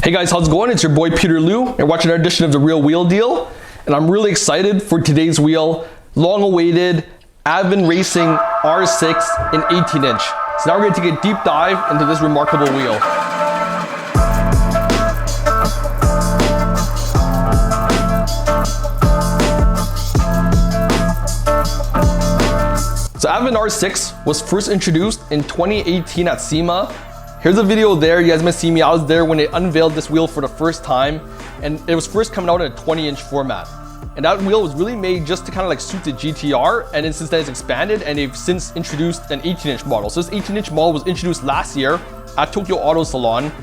Hey guys, how's it going? It's your boy Peter Liu and watching our edition of The Real Wheel Deal. And I'm really excited for today's wheel. Long awaited Advent Racing R6 in 18-inch. So now we're going to take a deep dive into this remarkable wheel. So Advent R6 was first introduced in 2018 at SEMA. Here's a video there, you guys might see me. I was there when they unveiled this wheel for the first time, and it was first coming out in a 20-inch format. And that wheel was really made just to kind of like suit the GTR, and then since then it's expanded, and they've since introduced an 18-inch model. So this 18-inch model was introduced last year at Tokyo Auto Salon,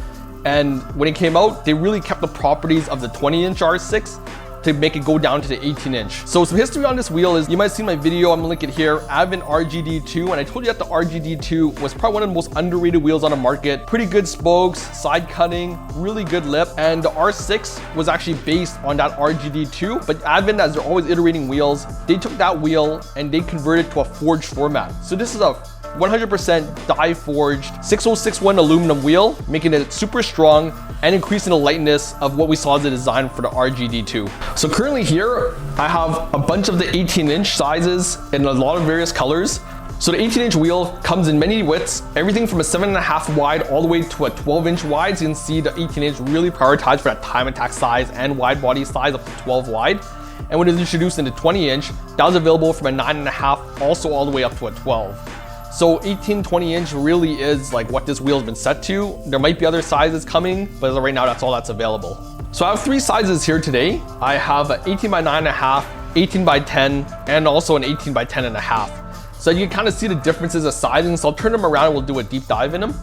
and when it came out, they really kept the properties of the 20-inch R6 to make it go down to the 18-inch. So some history on this wheel is, you might have seen my video, I'm gonna link it here, Advent RGD2, and I told you that the RGD2 was probably one of the most underrated wheels on the market. Pretty good spokes, side cutting, really good lip, and the R6 was actually based on that RGD2, but Advent, as they're always iterating wheels, they took that wheel and they converted it to a forged format. So this is a 100% die forged 6061 aluminum wheel, making it super strong and increasing the lightness of what we saw as a design for the RGD2. So currently here, I have a bunch of the 18-inch sizes in a lot of various colors. So the 18-inch wheel comes in many widths, everything from a 7.5 wide all the way to a 12-inch wide. So you can see the 18-inch really prioritized for that time attack size and wide body size up to 12 wide. And when it was introduced into 20-inch, that was available from a 9.5 also all the way up to a 12. So 18, 20-inch really is like what this wheel's been set to. There might be other sizes coming, but as of right now, that's all that's available. So I have three sizes here today. I have an 18 by 9.5, 18 by 10, and also an 18 by 10.5. So you can kind of see the differences of sizing. So I'll turn them around and we'll do a deep dive in them.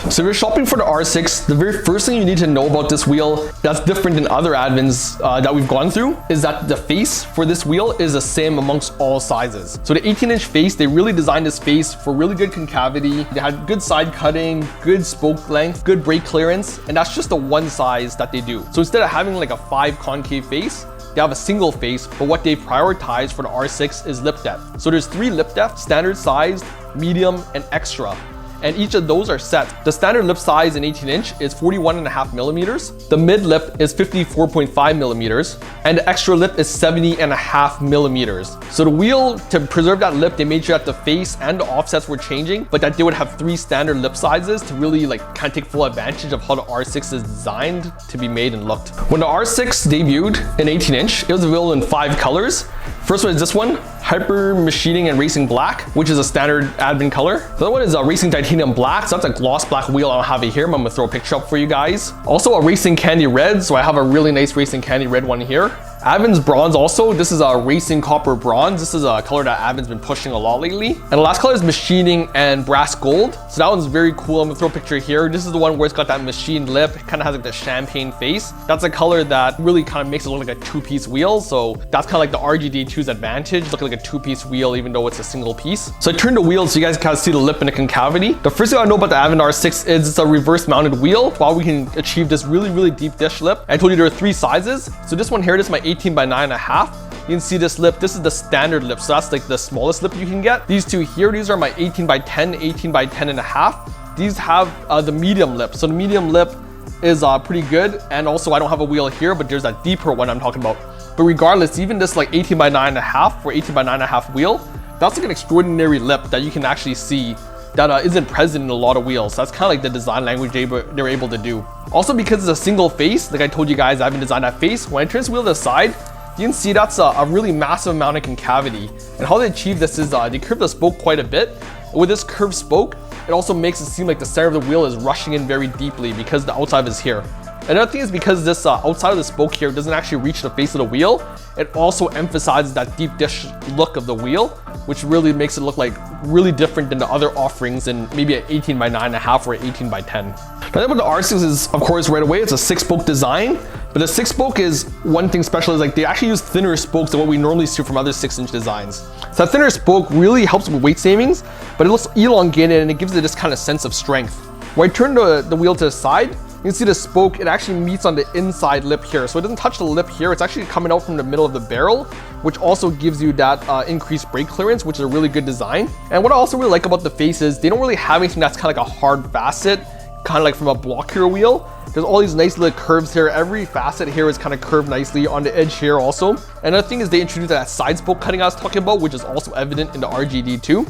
So if you're shopping for the R6, the very first thing you need to know about this wheel that's different than other Advents that we've gone through is that the face for this wheel is the same amongst all sizes. So the 18-inch face, they really designed this face for really good concavity. They had good side cutting, good spoke length, good brake clearance, and that's just the one size that they do. So instead of having like a 5 concave face, they have a single face, but what they prioritize for the R6 is lip depth. So there's 3 lip depths: standard sized, medium, and extra. And each of those are set. The standard lip size in 18-inch is 41.5 millimeters. The mid lip is 54.5 millimeters. And the extra lip is 70.5 millimeters. So the wheel, to preserve that lip, they made sure that the face and the offsets were changing, but that they would have 3 standard lip sizes to really like kind of take full advantage of how the R6 is designed to be made and looked. When the R6 debuted in 18-inch, it was available in 5 colors. First one is this one, Hyper Machining and Racing Black, which is a standard Advent color. The other one is a Racing Titanium Black, so that's a gloss black wheel. I don't have it here, but I'm gonna throw a picture up for you guys. Also a Racing Candy Red, so I have a really nice Racing Candy Red one here. Advent's Bronze also, this is a Racing Copper Bronze. This is a color that Advent's been pushing a lot lately. And the last color is Machining and Brass Gold. So that one's very cool. I'm gonna throw a picture here. This is the one where it's got that machined lip. It kind of has like the champagne face. That's a color that really kind of makes it look like a 2-piece wheel. So that's kind of like the RGD2's advantage, looking like a 2-piece wheel even though it's a single piece. So I turned the wheel so you guys can kind of see the lip and the concavity. The first thing I know about the Advent R6 is it's a reverse mounted wheel. While we can achieve this really deep dish lip, I told you there are 3 sizes. So this one here, this is my 18 by 9.5. You can see this lip, this is the standard lip, so that's like the smallest lip you can get. These two here, these are my 18 by 10, 18 by 10.5. These have the medium lip. So the medium lip is pretty good, and also I don't have a wheel here, but there's that deeper one I'm talking about. But regardless, even this like 18 by 9.5 or 18 by 9.5 wheel, that's like an extraordinary lip that you can actually see that isn't present in a lot of wheels. So that's kind of like the design language they were able to do. Also, because it's a single face, like I told you guys, I haven't designed that face. When I turn this wheel to the side, you can see that's a really massive amount of concavity. And how they achieve this is they curve the spoke quite a bit. And with this curved spoke, it also makes it seem like the center of the wheel is rushing in very deeply because the outside is here. Another thing is because this outside of the spoke here doesn't actually reach the face of the wheel, it also emphasizes that deep dish look of the wheel, which really makes it look like really different than the other offerings in maybe an 18 by 9.5 or 18 by 10. Now about the R6 is, of course, right away, it's a 6-spoke design, but the 6-spoke is one thing special is like they actually use thinner spokes than what we normally see from other 6-inch designs. So that thinner spoke really helps with weight savings, but it looks elongated and it gives it this kind of sense of strength. When I turn the wheel to the side, you can see the spoke, it actually meets on the inside lip here. So it doesn't touch the lip here, it's actually coming out from the middle of the barrel, which also gives you that increased brake clearance, which is a really good design. And what I also really like about the face is they don't really have anything that's kind of like a hard facet. kind of like from a block hero wheel. There's all these nice little curves here. Every facet here is kind of curved nicely on the edge here also. Another thing is they introduced that side spoke cutting I was talking about, which is also evident in the RGD2.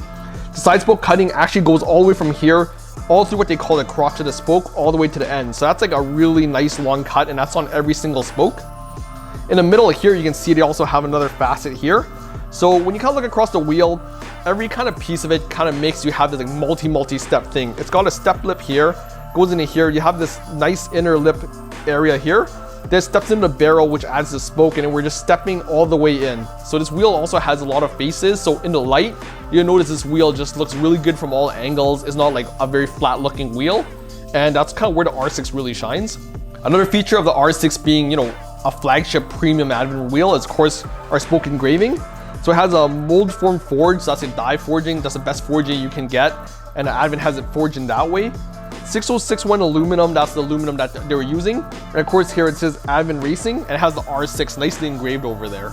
The side spoke cutting actually goes all the way from here, all through what they call the crotch of the spoke, all the way to the end. So that's like a really nice long cut, and that's on every single spoke. In the middle here, you can see they also have another facet here. So when you kind of look across the wheel, every kind of piece of it kind of makes you have this like multi-step thing. It's got a step lip here, goes into here. You have this nice inner lip area here. This steps into the barrel, which adds the spoke, and we're just stepping all the way in. So this wheel also has a lot of faces. So in the light, you'll notice this wheel just looks really good from all angles. It's not like a very flat looking wheel. And that's kind of where the R6 really shines. Another feature of the R6 being, you know, a flagship premium Advent wheel is of course our spoke engraving. So it has a mold form forge, so that's a die forging. That's the best forging you can get. And the Advent has it forged in that way. 6061 aluminum, that's the aluminum that they were using. And of course here it says Advent Racing, and it has the R6 nicely engraved over there.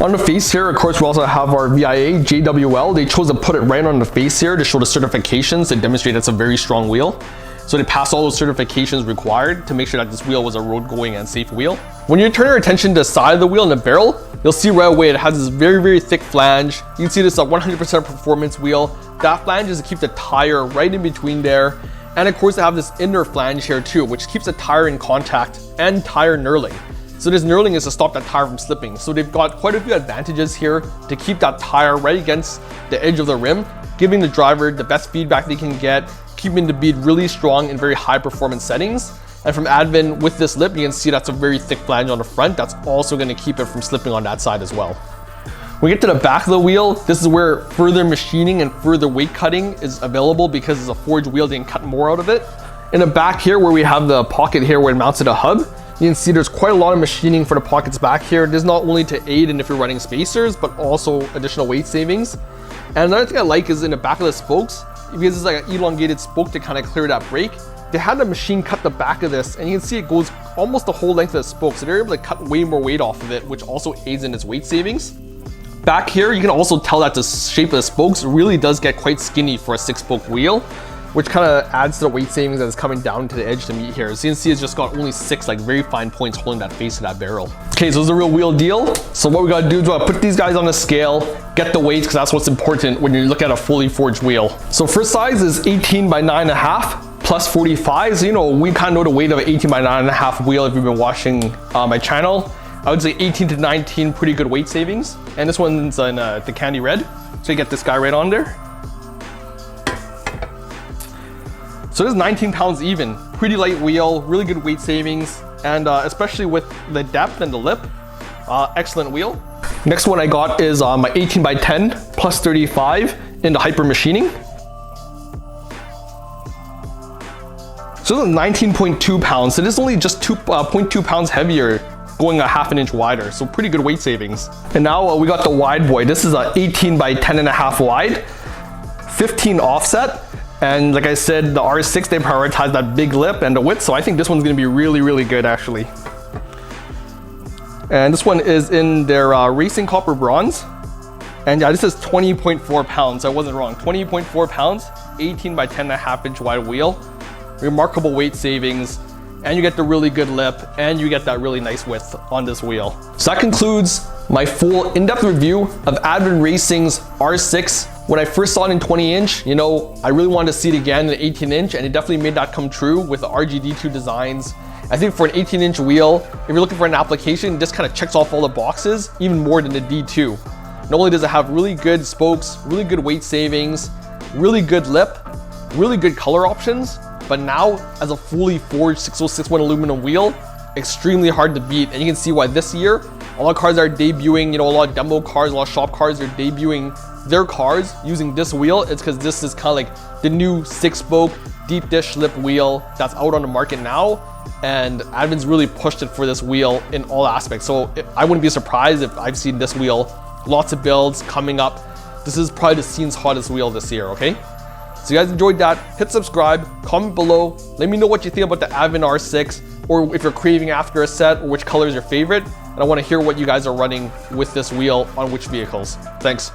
On the face here, of course, we also have our VIA JWL. They chose to put it right on the face here to show the certifications to demonstrate it's a very strong wheel. So they passed all those certifications required to make sure that this wheel was a road going and safe wheel. When you turn your attention to the side of the wheel and the barrel, you'll see right away it has this very thick flange. You can see this is a 100% performance wheel. That flange is to keep the tire right in between there. And of course, they have this inner flange here too, which keeps the tire in contact and tire knurling. So this knurling is to stop that tire from slipping. So they've got quite a few advantages here to keep that tire right against the edge of the rim, giving the driver the best feedback they can get, keeping the bead really strong in very high performance settings. And from Advent with this lip, you can see that's a very thick flange on the front. That's also going to keep it from slipping on that side as well. When we get to the back of the wheel, this is where further machining and further weight cutting is available because it's a forged wheel, they can cut more out of it. In the back here where we have the pocket here where it mounts to the hub, you can see there's quite a lot of machining for the pockets back here. This is not only to aid in if you're running spacers, but also additional weight savings. And another thing I like is in the back of the spokes, because it's like an elongated spoke to kind of clear that brake, they had the machine cut the back of this, and you can see it goes almost the whole length of the spoke. So they're able to cut way more weight off of it, which also aids in its weight savings. Back here, you can also tell that the shape of the spokes really does get quite skinny for a 6-spoke wheel, which kind of adds to the weight savings that is coming down to the edge to meet here. So you can see it's just got only 6 like very fine points holding that face of that barrel. Okay, so it's a real wheel deal. So what we gotta do is we gotta put these guys on the scale, get the weights, because that's what's important when you look at a fully forged wheel. So first size is 18 by 9.5 plus 45. So you know, we kind of know the weight of an 18 by 9.5 wheel if you've been watching my channel. I would say 18 to 19, pretty good weight savings. And this one's in the candy red. So you get this guy right on there. So this is 19 pounds even. Pretty light wheel, really good weight savings. And especially with the depth and the lip, excellent wheel. Next one I got is my 18 by 10 plus 35 in the hyper machining. So this is 19.2 pounds. So this is only just 0.2 pounds heavier, going a ½ inch wider, so pretty good weight savings. And now we got the wide boy. This is a 18 by 10.5 wide, 15 offset. And like I said, the R6, they prioritize that big lip and the width, so I think this one's gonna be really good actually. And this one is in their racing copper bronze. And yeah, this is 20.4 pounds, I wasn't wrong. 20.4 pounds, 18 by 10.5 inch wide wheel. Remarkable weight savings. And you get the really good lip, and you get that really nice width on this wheel. So that concludes my full in-depth review of Advent Racing's R6. When I first saw it in 20 inch, you know, I really wanted to see it again in 18 inch, and it definitely made that come true with the RGD2 designs. I think for an 18 inch wheel, if you're looking for an application, this kind of checks off all the boxes, even more than the D2. Not only does it have really good spokes, really good weight savings, really good lip, really good color options, but now as a fully forged 6061 aluminum wheel, extremely hard to beat. And you can see why this year, a lot of cars are debuting, you know, a lot of demo cars, a lot of shop cars are debuting their cars using this wheel. It's because this is kind of like the new 6-spoke deep dish lip wheel that's out on the market now. And Advent's really pushed it for this wheel in all aspects. So I wouldn't be surprised if I've seen this wheel, lots of builds coming up. This is probably the scene's hottest wheel this year, okay? So you guys enjoyed that, hit subscribe, comment below, let me know what you think about the Advent R6, or if you're craving after a set, or which color is your favorite. And I want to hear what you guys are running with this wheel on which vehicles. Thanks.